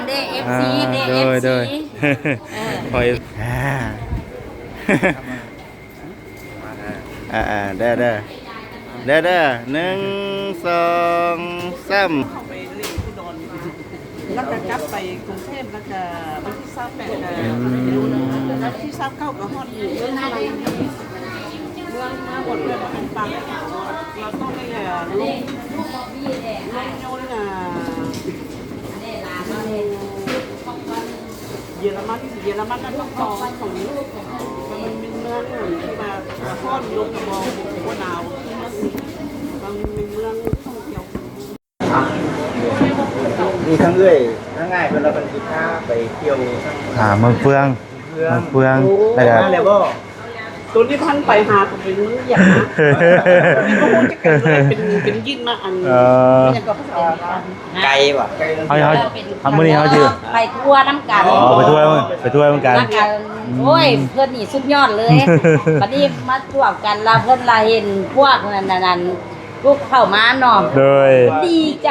เด้เอฟซีเด้เอฟซีคอยเด้อหนึ่งสองสามไปเรียนที่ดอนแล้วก็กลับไปกรุงเทพแล้วก็วันที่28แล้วที่29ก็ฮอดอยู่เรื่องอะไรเรื่องมาหมดเรื่องมันปังเราต้องได้ลงโยนเยอรมันนั่นต้องต่อของนี้มันเป็นเมืองที่มาพ่อนลงมองหัวหนาวที่มันเป็นเมืองท่องเที่ยวมีทั้งเอ้ยทั้งง่ายเป็นเราเป็นกีฬาไปเที่ยวเมืองเฟืองแล้วก็อะไรบ่ตัวนี้พันไปหาผมเป็นมืออย่างนะไม่รู้จะเกิดอะไรเป็นยิ่งมาอันนี้ก็ภาษาไกลป่ะเขามื้อนี้เขาชื่อไปทัวร์น้ำกันไปทัวร์เหมือนกันโอ้ยเพื่อนนี่สุดยอดเลยบัดนี้มาร่วมกันเราเพิ่นลาเห็นพวกนั้นลูกเข้ามาเนาะโดยดีใจ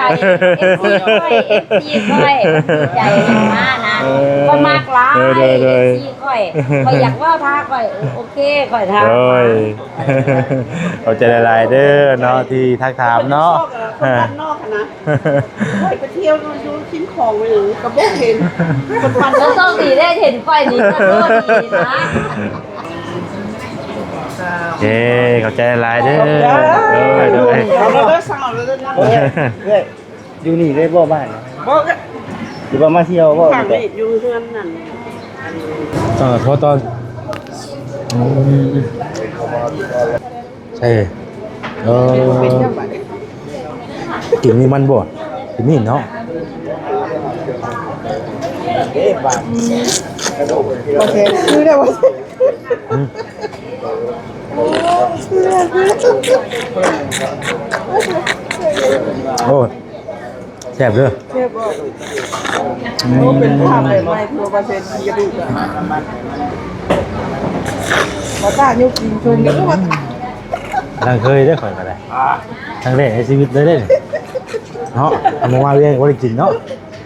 เอฟซีค่อยดีใจมากนะก็มากร้ายเอฟซีค่อยอยากว่าพาค่อยโอเคค่อยทำเขาจะละลายเด้อเนาะที่ทักถามเนาะคนบ้านนอกนะไปเที่ยวดูชิ้นของไปหรือกระบอกเห็นคนพันแล้วต้องดีได้เห็นค่อยนี่ก็ดีนะเย้เขาใจลายเด้อเราสั่งเราเลยนะอยู่นี่ได้บ่บ้านบอกหรือว่ามาเที่ยวบ่อยู่เรือนนั่นเพราะตอนใช่กินนี่มันบ่กินนี่เนาะโอเคซื้อได้บ่โอ้แซ่บเด้อแซ่บบ่โอ้เป็นภาพใหม่ๆตัวประเทศกระดูกอ่ะมาตายุกินชมนี่ก็ว่าทางเคยได้ข่อยมาได้ทางแรกในชีวิตเลยเด้เนาะทำมาเรียนบ่ได้กินเนาะ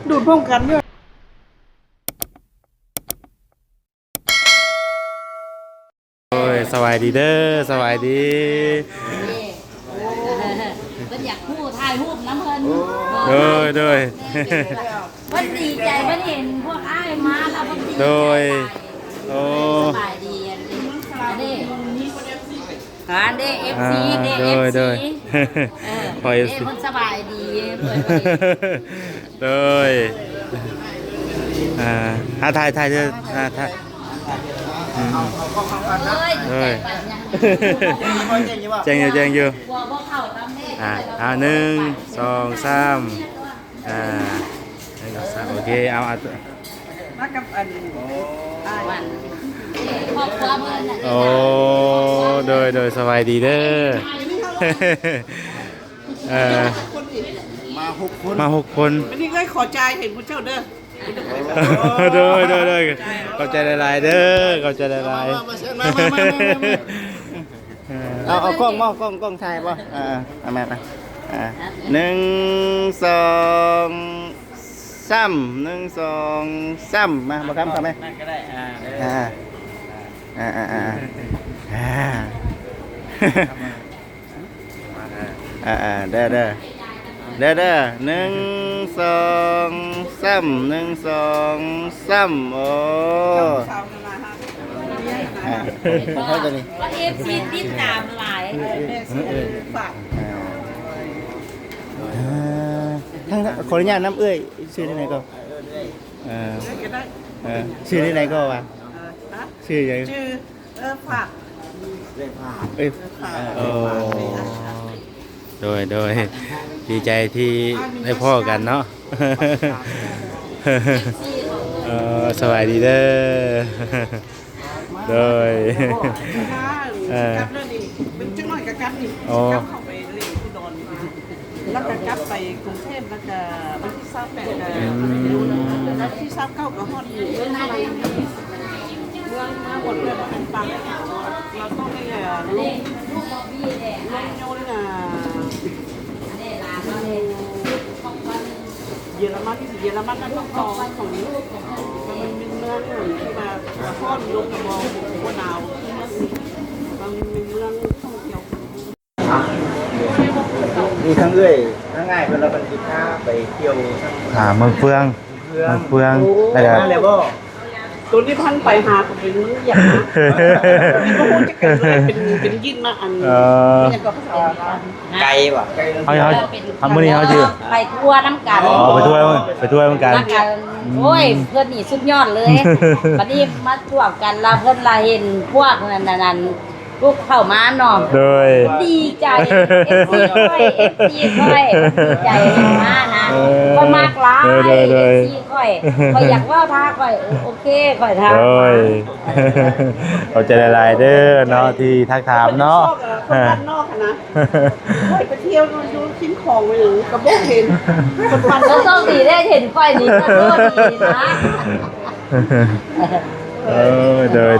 ดูดพร้อมกันด้วยสวัสดีเด้อสวัสดีเพิ่นอยากพูดถ่ายรูปน้ำเพิ่นโดยเพิ่นดีใจเพิ่นเห็นพวกอ้ายมาแล้วเพิ่นดีใจโอ้สบายดีอันนี้เอฟซีเด้เอฟซีคอยเพิ่นสบายดีโดยถ่ายเด้อถ่ายแจ้งอยู่1 2 3โอเคเอามากับอันครอบครัวเพิ่นน่ะโอ้โดยสบายดีเด้อมา6 คนวันนี้ก็ขอใจเห็นผู้เจ้าเด้อโดยเข้าใจหลายๆเด้อเข้าใจหลายๆเอากล้องถ่ายป่ะเอามาไป1 2 3 มาบ่ครับทำไหมก็ได้เด้อ1 2 3 1 2 3โอ้เขาจะนี่เอฟซีติดตามหลายทั้งขออนุญาตน้ำเอ้ยชื่อที่ไหนก็ชื่อที่ไหนก็วะชื่อยังฝากโดยดีใจที่ได้พ่อกันเนาะสวัสดีเด้อโดยเป็นจังหน่อยกับกันนี่เข้าไปเรียนที่ดอนแล้วก็กลับไปกรุงเทพแล้วก็วันที่28แล้วที่29ก็ฮอดอยู่เรื่องอะไรเรื่องมาหมดเรื่องมันปังเราต้องได้ลงโยนเย ยอรมันนั่นต้องต่อของนี้มันเป็นเมืองที่มาทอดลงกระบอกหัวหนาวมันเป็นเมืองท่องเที่ยว มีทั้งเอื้อยทั้งง่ายเวลาเป็นกินข้าวไปเที่ยวเมืองเฟืองแล้วก็แล้วก็ ตัวนี้พันไปหาผมเป็นมืออย่างนะก็คงจะเกิดอะไรเป็นยิ่งมาอันนี่ก็ภาษาไกลว่ะ เขามื้อนี้เขาชื่อ ไปทั่วน้ำกัน ไปทั่วเหมือนกัน น้ำกันโอ้ยเพื่อนนี่สุดยอดเลยวันนี้มาทั่วกันเราเพื่อนเราเห็นพวกนั้นพวกเข้ามาเนาะ โดย ดีใจเอฟซีค่อยดีใจมากนะค่อยมากร้ายเอฟซีค่อยอยากว่าท่าค่อยโอเคค่อยท่า โดยเขาจะหลายๆเด้อเนาะที่ทักถามเนาะ คนบ้านนอกนะไปเที่ยวดูชิ้นของไปหรือกระบอกเห็นคนบ้าน แล้วต้องดีได้เห็นค่อยนี่ก็ดีนะ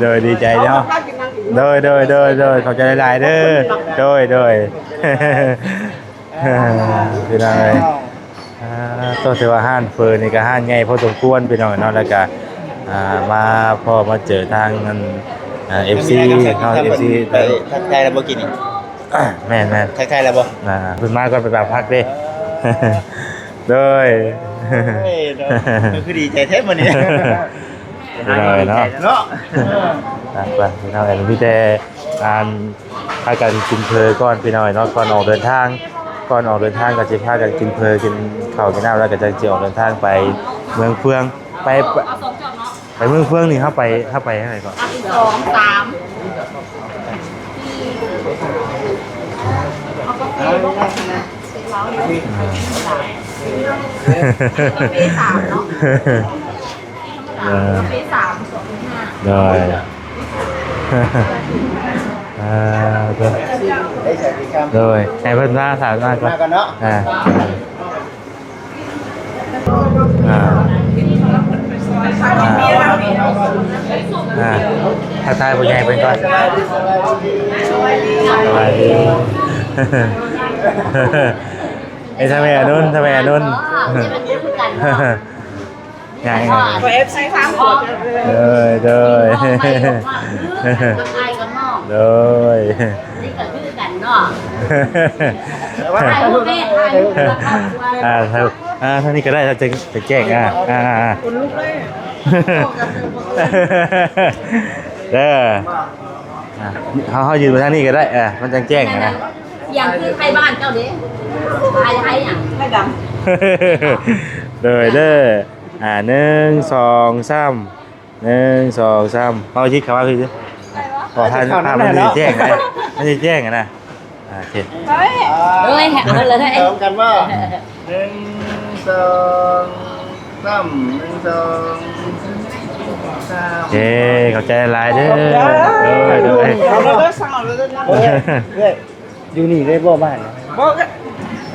โดยดีใจเนาะโดยเขาจะหลายๆเด้อโดยพี่น้องเอ้ยต้องถือว่าห้านเฟิร์นนี่ก็ห้านใหญ่พอสมควรพี่น้องเนาะแล้วก็มาพอมาเจอทางนั้นFC เนาะ FC ไปทักทายแล้วบ่กินนี่ แม่น ทักทายแล้วบ่ เพิ่นมาก่อนไปแบบพักเด้โดย เฮ้ยเนาะก็คือดีใจแท้มื้อนี้ พี่น้องเอ้ยเนาะ เนาะ ไปพี่น้องเอ้ยมีแต่การพากันกินเพลก่อนพี่น้องเอ้ยเนาะก่อนออกเดินทางก็จะพากันกินเพลกินข้าวกินน้ำแล้วก็จะออกเดินทางไปเมืองเฟืองไปเมืองเฟืองนี่เข้าไปอะไรก่อน 2 3 ปี3เนาะปี3 โดยโดยให้เพิ่นมาถามมาก่อน มากันเนาะ ถ้าทายผู้ใหญ่เป็นก่อนสวัสดีไอ้ทำไมนุ่นไง ไปเอฟซีข้างขวด โดย ไอ้กับน้อง โดย นี่ก็คือกันเนาะถ่ายรูปแม่ถ่ายรูปแล้วครอบครัว ท่านี้ก็ได้เราจะแจ้งคนลุกเลย เด้อเขายืนบนทางนี้ก็ได้มันจังแจ้งนะ อย่างคือใครบ้านเจ้าเด้ใครอย่าง ให้ด เด้อ1 2 3เขาคิดคำว่าคือขอทานมันจะแจ้งนะเห็น ำเฮ้ย เอ้ยเอาเลยให้ พร้อมกันว่า1 2 3 1 2 3 เย้เข้าใจหลายเด้อ เราได้สั่งเราได้นั่ง เฮ้ยอยู่นี่ได้บ่บ้าน บอก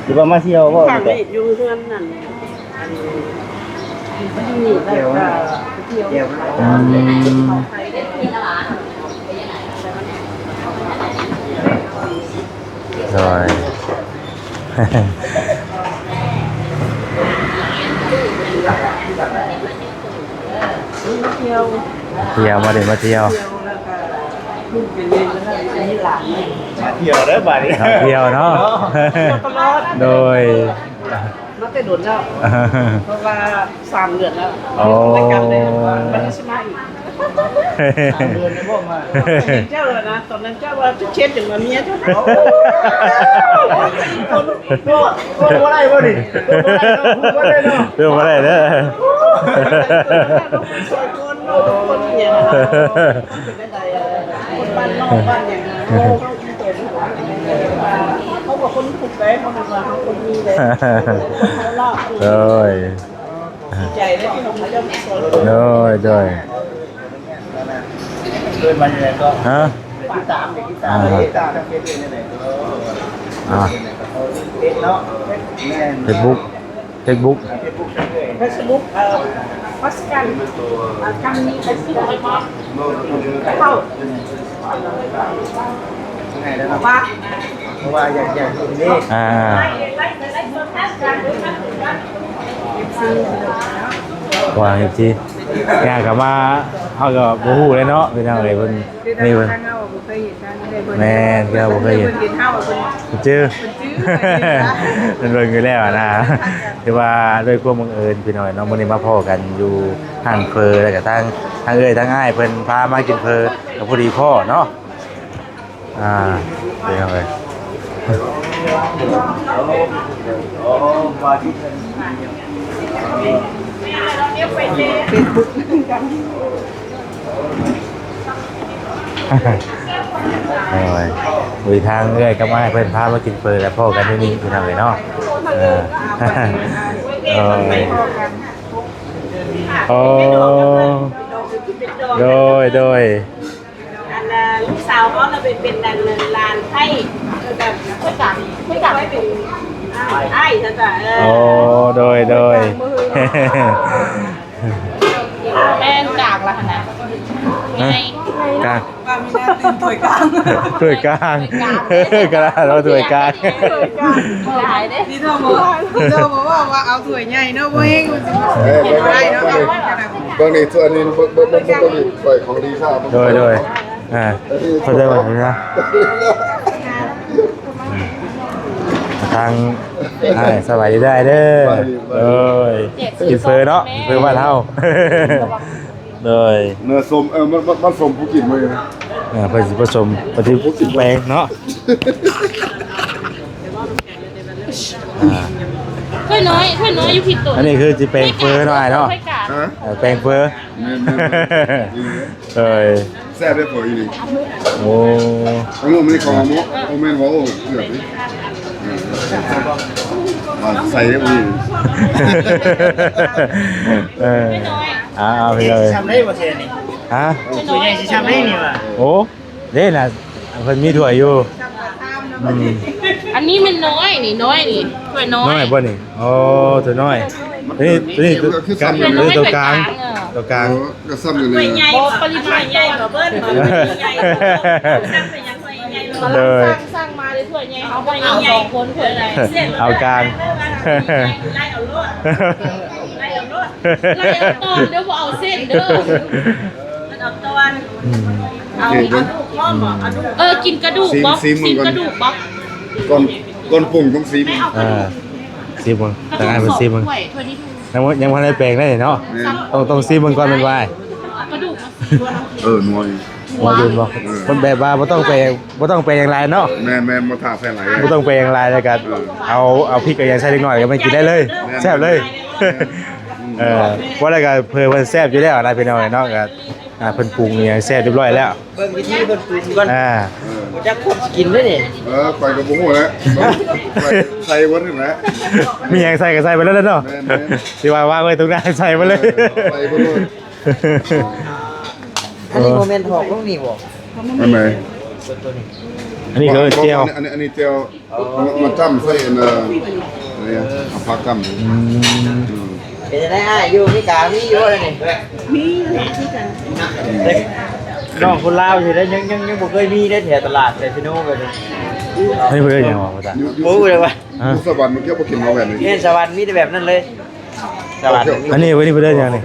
หรือว่ามาเที่ยวบ่ ฝั่งนี้อยู่เพื่อนนั่นนี่ได้ก็เที่ยว เที่ยว โดย เที่ยว เที่ยวมาเดี๋ยวมาเที่ยว แล้วก็ลูกเป็นเรียนแล้วก็มีหลาน มาเที่ยวเด้อบ้านนี้ เที่ยวเนาะ ตลอด โดย นักแต่โดนแล้วเพราะว่า3 เดือนแล้ว โอ้ รายการเลยมันใช่ไหม เดือนได้บ่มา เจ้าเลยนะตอนนั้นเจ้าว่าจะเช็ดอย่างเมียเจ้าคนว่าอะไรวะดิ เรื่องอะไรเด้อ สวยคนคนเนี่ยเป็นได้คนบ้านนอกบ้านอย่างนั้นเขาบอกคนถูกเลยเขาบอกว่าเขาคนมีเลยเขาเล่า โดย ใจเลยที่เขาเจ้ามีส่วน โดย เดินมาอย่างไรก็ ฮะ ที่3เด็กที่3เลยที่3ทางเฟซบุ๊กนี่แหละเนาะแม่น เฟซบุ๊ก เฟซบุ๊กเลย เฟซบุ๊กพัสกันกันนี้เฟซบุ๊กเข้า ไงนะครับ ว่า เพราะว่าอยากเห็นนี่ อ่า FC วางอีกทีงานกลับมาเขาก็บ่ฮู้เลยเนาะพี่น้องเอ้ยเพิ่นนี่เพิ่นแม่นก็บ่เคยเห็นชื่อมันเบิ่งอยู่แล้วนะคือว่าด้วยความบังเอิญพี่น้อยน้องมื้อนี้มาพ้อกันอยู่ห้างเฟอแล้วก็ทั้งเอ้ยทั้งอ้ายเพิ่นพามากินเฟอก็พอดีพ่อเนาะพี่น้องเอ้ยโอ้ยคุยทางเอ้ยกับอ้ายเพิ่นพามากินเฟอแล้วพ่อกันที่นี่พี่น้องเอ้ยเนาะโอ้โดยลูกสาวเขาเราเป็นดันลานให้แบบไม่กลับไม่เป็นไอ้ท่านจ้ะโอ้โดยแม่กากละนะมีไง กลาง ว่ามีหน้าตื่นถวยกลาง ถ้วยกลางกระดาษเราถ้วยกลาง หลายเด้ นี่เธอบอกว่าเอาถ้วยใหญ่เนาะบ่เฮงมันสิเห็นได้เนาะ บางทีส่วนนี้บางทีปล่อยของดีข้าว โดยเข้าใจไหมนะทางสบายดีได้เด้อกินเฟอเนาะเฟอบ้านเฮาโดย เนื้อส้มมันส้มผู้กินมาเลย ผสมปฏิแปลงเนาะ ถ้วยน้อยอยู่ผิดตัว อันนี้คือจะแปลงเฟอหน่อยเนาะแปลงเฟอโดย แซ่บได้ผลอีก โอ้ อันนู้นมันของมุกโอเมนว่าโอ้เหลือดิใส่ได้ผลอีก เอาไปเลย ทำได้บ่เทนี่ ฮะ ตัวใหญ่สิทำได้นี่ว่ะ โอ้เด้น่ะเพิ่นมีถ้วยอยู่ อันนี้มันน้อยนี่ถ้วยน้อย น้อยบ่นี่โอ้ตัวน้อยนี่กลางตัวกลางตัวกลาง ก็ซ้ำอยู่เลย ใหญ่ปริมาณใหญ่กว่าเบิ้ลใหญ่สั่งไปยังถ้วยใหญ่เลยสั่งมาเลยถ้วยใหญ่เอาไปเอา2คนถ้วยอะไร เอากลาง ไล่เอาลวดไล่เอาลวด ไล่เอาตอนเดี๋ยวบ่เอาเส้นเด้อ มันเอาตอนเอาดูพ่อบอกเอาดู กินกระดูกบ๊อบกินกระดูกบ๊อบ ก่อนปรุงต้องซีม ซีมึงแต่งานเป็นซีมึง ถ้วยนี้ ยังพันได้แปลงได้เนาะต้องซีมึงก่อนเป็นวาย กระดูก นัว ว่ายืนบอกมันแบบว่าบ่ต้องแปลงอย่างไรเนาะ แม่มาถ่าแฟนไหล บ่ต้องแปลงอย่างไรแล้วกันเอาพริกกับยาใส่เล็กน้อยก็ไม่กินได้เลยแซ่บเลยว่าอะไรก็เพิ่นแซ่บอยู่แล้วอะไรเป็นเอาเนาะก็เพิ่นปรุงอย่างแซ่บเรียบร้อยแล้ว เบิ่งวิธีเบิ่งปรุงก่อน จักคนสิกินได้นี่ ไปกับบุ้งแล้วใส่วัดถึงแล้ว มีอย่างใส่ก็ใส่ไปแล้วเนาะที่ว่าไว้ตรงนั้นใส่ไปเลย ใส่ไปเลย อันนี้โมเมนต์ถอกลงนี่บ่ อันไหน อันนี้คือเจียว อันนี้เจียวมาจ้ำใส่อะไรเอาผักจ้ำ เป็นจังได๋อ้ายอยู่นี่กามีอยู่แล้วนี่น้องคนลาวสิได้ยังบ่เคยมีได้แถวตลาดแต่ซิโนก็เลย อันนี้เพื่อนยังวะพ่อตา บ่รู้เลยว่า ยุสวรรค์มันเที่ยวไปกินมาแบบนี้ เฮ็ดสวรรค์มีแต่แบบนั้นเลยสวรรค์ อันนี้เพื่อนยังนี่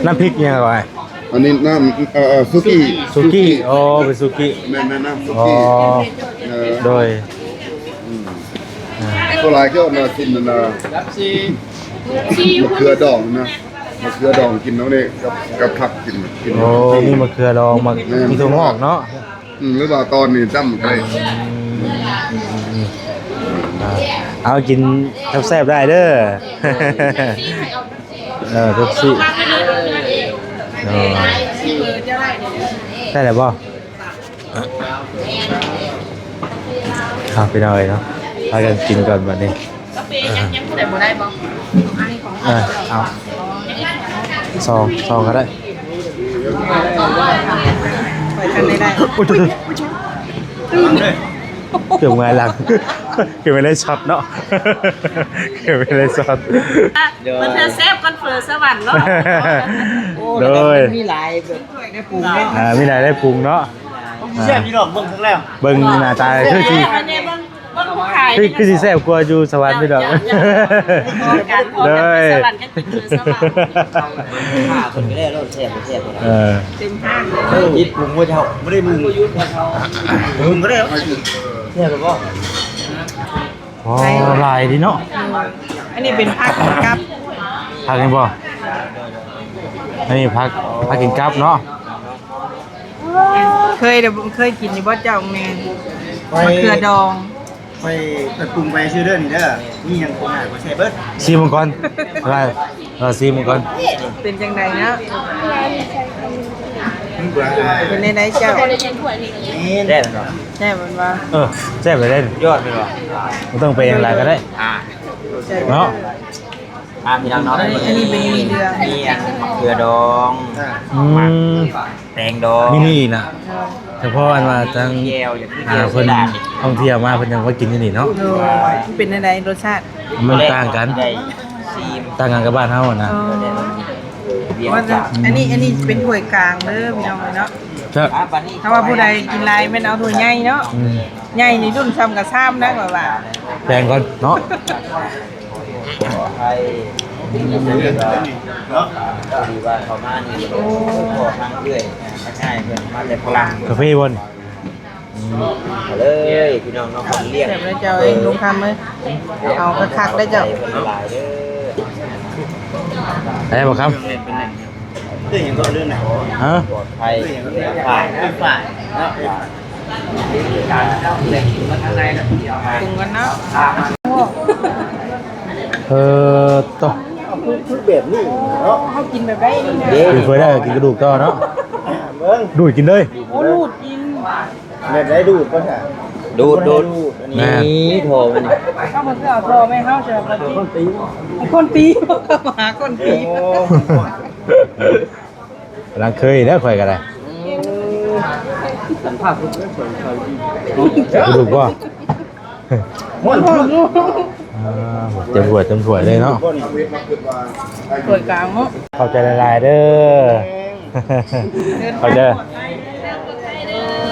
น้ำพริกยังไง อันนี้น้ำซุกี้ สุกี้อ๋อเป็นสุกี้ แม่น้ำซุ อ๋อ กี้ โดย ตัวลายก็มากินนะมะเขือดองนะมะเขือดองกินแล้วเนี่ยกับผักกิน โอ้มีมะเขือดองมีถั่วงอกเนาะ หรือว่าตอนนี้จ้ำไก่ เอากินแซ่บได้เด้อเป๊ปซี่ได้แล้วป่ะครับไปหน่อยเนาะพากันกินก่อนวันนี้ กาแฟยังผู้ใดบ่ได้บ่ เอาซองก็ได้ ไปกันได้ อุ้ยเกือบไงหลังเกือบไม่ได้ช็อตเนาะเกือบไม่ได้ช็อต มันเธอเซฟกันเฟอร์สวรรค์เนาะ โดย มีหลายแบบได้ปรุงเนาะ มีไหนได้ปรุงเนาะ แซ่บอยู่ดอกเบิ่งทั้งแล้ว เบิ่งหน้าตาคือที่ อันนี้มันขาย คือสิแซ่บกว่าอยู่สวรรค์พี่ดอก การพอกันไปสวรรค์กันกินมือสวรรค์ ข้าคนก็ได้รถแซ่บแซ่บ เออ เต็มห้างเลย ยิดผมก็จะไม่ได้มึงมึงก็ได้แซ่บบ่ อ๋อลายดีเนาะ อันนี้เป็นผักกับ พักกันบ่อันนี้พักกินกับเนาะ เคยเดี๋ยวผมเคยกินอยู่บ่เจ้าแม่มะเขือดอง ไปปรุงไปชื่อเด้อนี่เด้อนี่ยังคงหาบ่ใช่เบิด ซีมังกรอะไรซีมังกร เป็นจังไดเนาะเป็นในไหนเจ้า นี่ได้เหรอ ใช่มันว่า แซ่บเลยได้ ยอดเลยเหรอ ไม่ต้องไปอย่างไรก็ได้ ใช่ เนาะ พี่น้องเนาะ อันนี้เป็นมีเดือง มีเกลือดอง อืม แตงดอง มีนี่อีกนะเฉพาะอันมาทาง แก้วอย่างที่แก้ว เพิ่นท่องเที่ยวมาเพิ่นยังว่ากินที่นี่เนาะ โดยเป็นในไหนรสชาติ มันต่างกัน ได้ซีม ต่างกันกับบ้านเฮาอะนะ อ๋อ เบีย ว่า ร์ จะ จ้ะ อันนี้เป็นถ้วยกลางเด้อพี่น้องเนาะ ครับ บัดนี้ ถ้าว่าผู้ใดกินลายแม่นเอาถ้วยใหญ่เนาะ อืม ใหญ่นี่รุ่นซ้ำกับซ้ำนะว่าว่า แปลงก่อนเนาะ ไทยเนาะดีว่าเขามานี่โอ้ขอทางเรื่อยง่ายเพิ่นมาแต่พลัง กาแฟบน เลยพี่น้องเนาะคนเลี้ยง เสร็จแล้วเจ้าเองลุงคำเลยเอาคักๆได้เจ้า หลายเด้อ ได้บ่ครับ เรื่องยังก็เรื่องไหน ฮะ ปลอดภัยฝ่ายฝ่ายเนาะการเล่นมาทางไหนนะพี่เอามา ปรุงกันเนาะ ต่อ คือแบบนี้เนาะ เขากินแบบได้นี่นะ กินเฟยได้กินกระดูกต่อเนาะ เบิ่ง ดูดกินเลย โอ้ลูดกิน แบบได้ดูดป่ะค่ะดูดนี่โถมัน เข้ามาเพื่อเอาโทรไม่เข้าเชิญคนตีคนตีเข้ามาหาคนตี กำลังเคยแล้วข่อยกันเลย สัมภาษณ์คุณสวย กระดูกบ่ ม่วน เต็มถ้วยเลยเนาะ สวยกลางเนาะ เข้าใจละลายเด้อเข้าใจ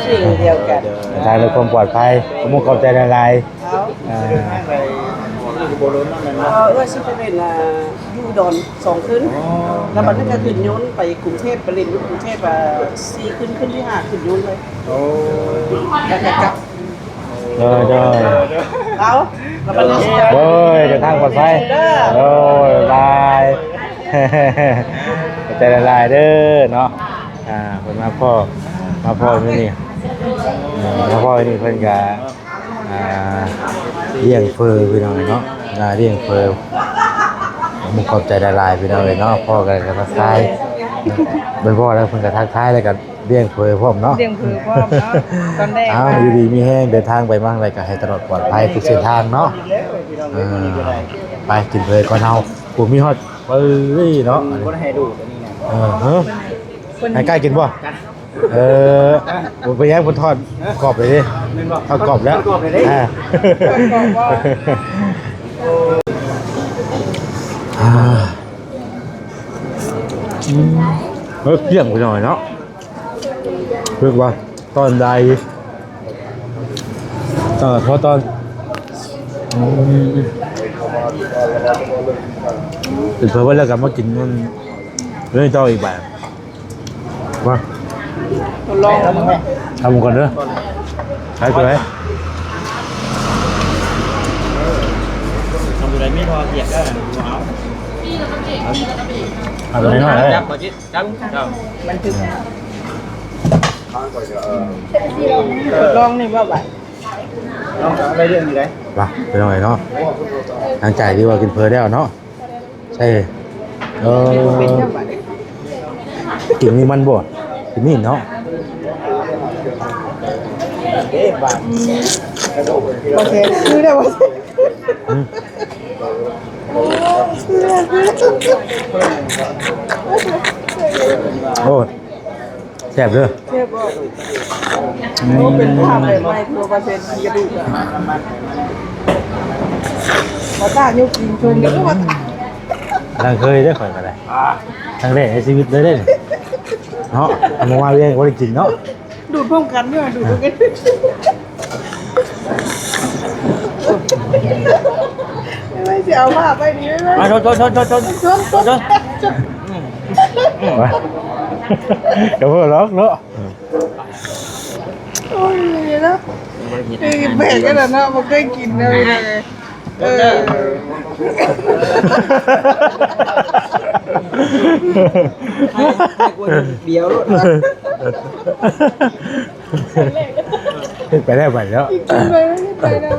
สิ่งเดียวกัน ทางด้วยความปลอดภัยผมมุ่งเข้าใจละลายอ่า ว่าชิไปเป็นยูดอน2คืนแล้วมันก็จะขึ้นย้อนไปกรุงเทพไปเรียนอยู่กรุงเทพ4คืนขึ้นที่5ขึ้นย้อนเลยแล้วก็กลับ เด้อ เอาแล้วมันจะ โอ้ยเดินทางปลอดภัยโอ้ยบายเข้าใจละลายเด้อเนาะเพิ่นมาพ่ออยู่นี่มาพ่ออยู่นี่เพิ่นก็เลี้ยงเฟอพี่น้องเนาะเลี้ยงเฟอมุกขอบใจละลายพี่น้องเนาะพ่อก็ทักทายเป็นพ่อแล้วเพิ่นก็ทักทายแล้วก็เลี้ยงเฟอพร้อมเนาะ เรียงคือพ่อเนาะตอนแรก อยู่ดีมีแห้งเดินทางไปมั่งอะไรก็ให้ตลอดปลอดภัยทุกเส้นทางเนาะไปกินเลยก่อนเฮาผมมีฮอดเอ้ยเนาะ คนให้ดูตัวนี้นะ ให้ใกล้กินบ่ผมไปแย่งคนทอดกรอบเลยดิทอดกรอบแล้วเกี่ยงไปหน่อยเนาะเพื่อว่าตอนใดเพราะตอนถึงเพิ่มว่าแล้วกันมากินมันเรื่องเจ้าอีกแบบว่า ลอง ทำก่อนเด้อใช้ตัวไหน ทำอะไรไม่พอเกียกได้เอา เอาตัวนี้หน่อยเลย จับก่อนจิจับ มันถึงลองนี่ว่าแบบ ลองไปเรื่องนี้เลย ป่ะไปหน่อยเนาะทางจ่ายดีกว่ากินเพลินได้เนาะใช่เป็นเท่าไหร่ กินนี่มันบ่กินนี่เนาะ เอ๊ะบ้าน โอเคคือได้ว่า โอ้แซ่บเด้อ เทียบว่าเป็นภาพเลยไม่ตัวเปอร์เซ็นต์กระดูกอะมาต้ายุกินชมกันก็มา ทางเคยได้ข่อยมาได้ทางแรกในชีวิตเลยได้เนาะทำมาเรื่องว่าได้กินเนาะ ดูดพร้อมกันด้วยดูดกัน ไม่เสียเอาผ้าไปนี่ไหม มาชนเดี๋ยวเพิ่งล็อกเนาะ โอ้ยเนาะแปลกกันนะเนาะมันเคยกินเลยเดียวรถ ไปได้ไปแล้ว ไปนะ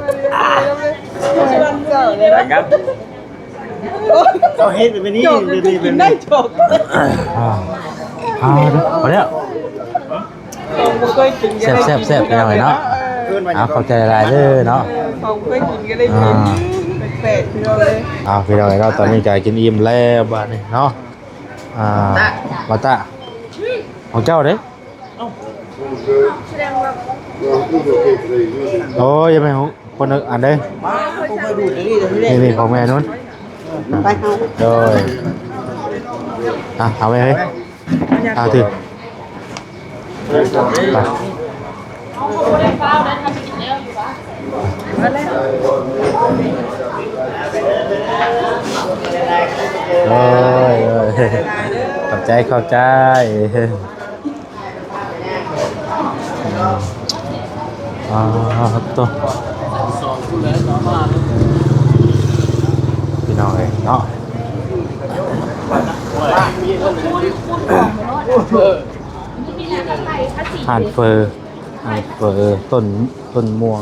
เลย ครับ เขาเฮ็ดเป็นนี่ จบกินได้จบ พอแล้ว เคยกินกัน แซ่บๆไปหน่อยเนาะเอาเข้าใจอะไรเด้อเนาะ เขาเคยกินกันได้กินแปลกๆพี่เราเลย เอาพี่น้องเนาะตอนนี้ก็กินอิ่มแล้วบ้านนี้เนาะมาตาของเจ้าเด้โอ้ยยังไม่ของคนอันเด้ ผมมาดูนี่เดี๋ยวนี้ นี่ของแม่นู้น ไปเอา โดยเอาไปเฮ้ยเอาถึงไปโอ้ยขอบใจขอบใจตัวพี่น้องเลยเนาะห่านเฟอร์ต้นม่วง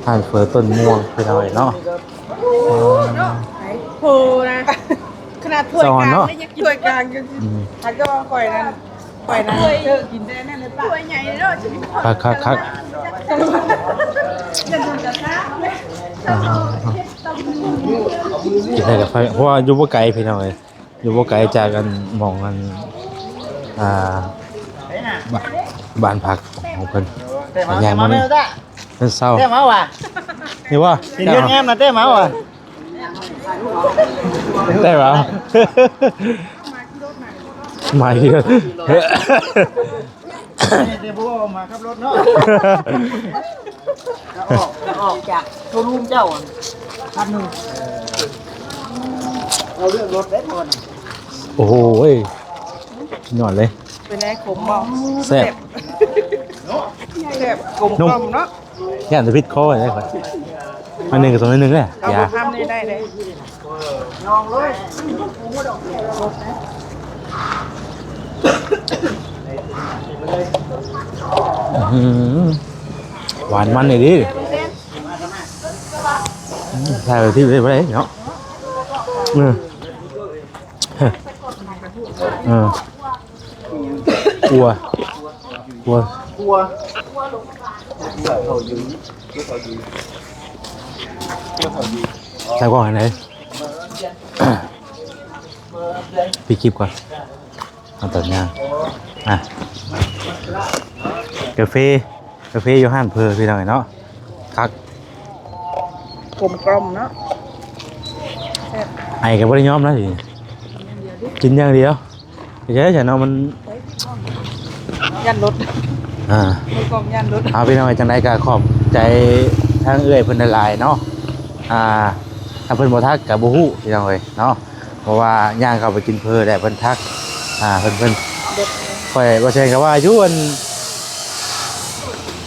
ห่านเฟอร์ต้นม่วงพี่น้องเลยเนาะ โหนะขนาดถ้วยกลางไม่ยังถ้วยกลางกันถ้าก็ว่าก่อยนั้นเจอกินได้แน่เลยป่ะถ้วยใหญ่เนาะ คักกินได้กับไฟเพราะว่าอยู่บ่ไกลพี่น้องเลยอยู่บ่ไกลจากกันมองกันบ้านพักของเพิ่นอย่างมันเป็นเศร้า เต้มาว่ะ นี่ว่า สิเรียนงามนะเต้มาว่ะ ได้ป่ะมาอีกแล้ว เต้บ่มาขับรถเนาะออกจากโชว์รูมเจ้าคันนึงเอาเรื่องรถได้ก่อน โอ้โหหนอนเลย เป็นไงขมบ่ แซ่บ แซ่บกลมๆเนาะ ย่านจะพิษคอไว้ได้ก่อนอันหนึ่งกับสองอันหนึ่งเลย เอา อย่า ไปทำได้เลย หวานมันเลยดิใช่ไปที่ไหนเนาะกลัวใช่ก่อนไหนพี่คลิปก่อนเอาตัดงานกาแฟอยู่ห้านเพอพี่น้องเนาะคัก กลมๆเนาะ ไอ้กับบริยอมนะสิกินอย่างเดียวใช่ฉันเอามัน ยันรถ มือกลมยันรถ เอาพี่น้องจังไดก็ขอบใจทางเอื้อยเพิ่นหลายๆเนาะถ้าเพิ่นบ่ทักก็บ่ฮู้พี่น้องเอ้ยเนาะเพราะว่าย่างเข้าไปกินเพอได้เพิ่นทักเพิ่นค่อยบ่ใช่ก็ว่าอยู่อัน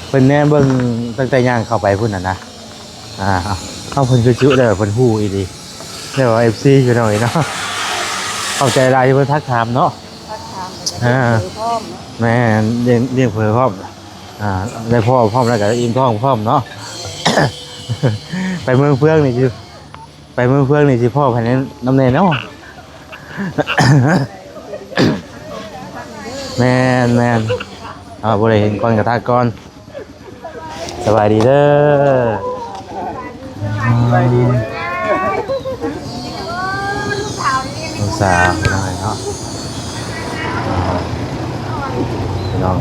เพิ่นแน่เบิ่งตั้งแต่ย่างเข้าไปพุ่นน่ะนะเอาเพิ่นคือจุได้เพิ่นฮู้อีหลีได้ว่า FC พี่น้องเอ้ยเนาะเข้าใจหลายที่เพิ่นทักถามเนาะแม่เลี้ยงเผอพร้อมได้พ่อพร้อมแล้วก็อิ่มท้องพร้อมเนาะ ไปเมืองเฟืองนี่สิพ่อภายในน้ำเนยเนาะ แม่นบ่ได้เห็นก่อนกระทะก่อนสบายดีเด้อลูกสาวพี่น้องเนาะพี่น้อง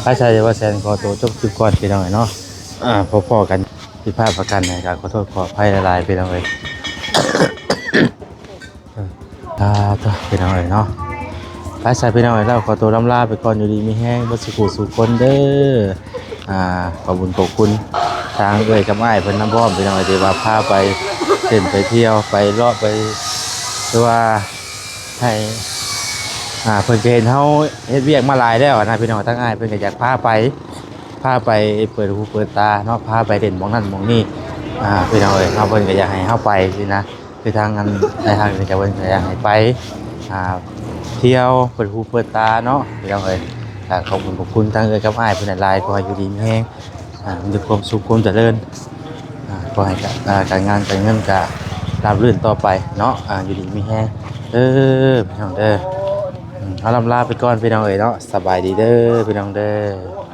ถ้าใช่ว่าแซนขอตัวจบคลิปก่อนพี่น้องเนาะพอๆกันผิดพลาดประกันนะครับขอโทษขออภัยหลายๆพี่น้อง ตัวพี่น้องเอ๋ยเนาะไปใส่พี่น้องเอ๋ยแล้วขอตัวลำลาไปก่อนอยู่ดีมีแห้งบ่สุขสู่คนเด้อขอบคุญขอบคุณทางเอ๋ยกับอ้ายเพิ่นนำพร้อมพี่น้องเอ๋ยที่ว่าพาไปเล่นไปเที่ยวไปเลาะไปหรือว่าให้เพิ่นก็เห็นเฮาเฮ็ดเวียกมาหลายแล้วนะพี่น้องทั้งอ้ายเพิ่นก็อยากพาไปเปิดหูเปิดตาเนาะพาไปเล่นหม้องนั้นหม้องนี้พี่น้องเอ๋ยเฮาเพิ่นก็อยากให้เฮาไปสินะคือทางนั้นในทางนี้ก็เพิ่นก็อยากให้ไปเที่ยวเปิดหูเปิดตาเนาะพี่น้องเอ๋ยขอบคุณทางเอ๋ยกับอ้ายเพิ่นหลายๆขอให้อยู่ดีมีแรงมีความสุขความเจริญขอให้การงานการเงินก็ราบรื่นต่อไปเนาะอยู่ดีมีแรงพี่น้องเด้อเอาลำลาไปก่อนพี่น้องเอ๋ยเนาะสบายดีเด้อพี่น้องเด้อ